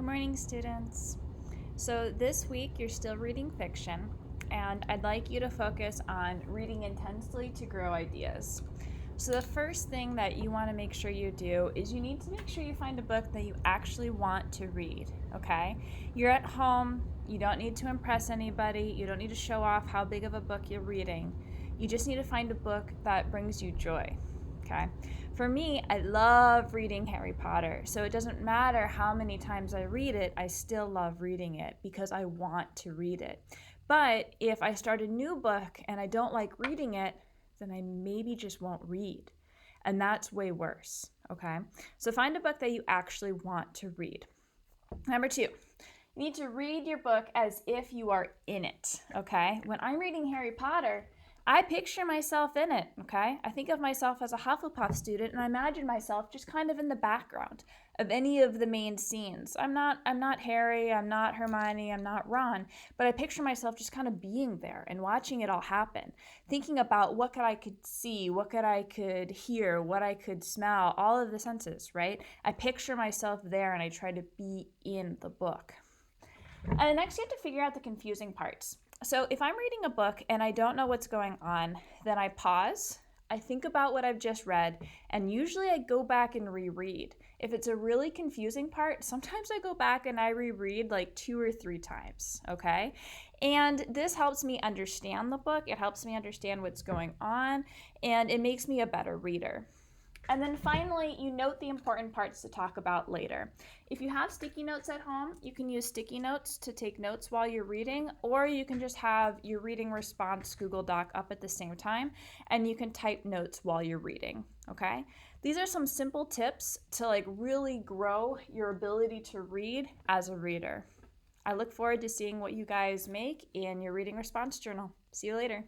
Good morning, students. So this week you're still reading fiction, and I'd like you to focus on reading intensely to grow ideas. So the first thing that you want to make sure you do is you need to make sure you find a book that you actually want to read, okay? You're at home, you don't need to impress anybody, you don't need to show off how big of a book you're reading. You just need to find a book that brings you joy. Okay. For me, I love reading Harry Potter. So it doesn't matter how many times I read it, I still love reading it because I want to read it. But if I start a new book and I don't like reading it, then I maybe just won't read. And that's way worse. Okay. So find a book that you actually want to read. Number two, you need to read your book as if you are in it. Okay. When I'm reading Harry Potter, I picture myself in it, okay? I think of myself as a Hufflepuff student and I imagine myself just kind of in the background of any of the main scenes. I'm not Harry, I'm not Hermione, I'm not Ron, but I picture myself just kind of being there and watching it all happen, thinking about what I could see, what I could hear, what I could smell, all of the senses, right? I picture myself there and I try to be in the book. And next, you have to figure out the confusing parts. So, if I'm reading a book and I don't know what's going on, then I pause, I think about what I've just read, and usually I go back and reread. If it's a really confusing part, sometimes I go back and I reread like 2 or 3 times, okay? And this helps me understand the book, it helps me understand what's going on, and it makes me a better reader. And then finally, you note the important parts to talk about later. If you have sticky notes at home, you can use sticky notes to take notes while you're reading, or you can just have your reading response Google Doc up at the same time, and you can type notes while you're reading, okay? These are some simple tips to really grow your ability to read as a reader. I look forward to seeing what you guys make in your reading response journal. See you later.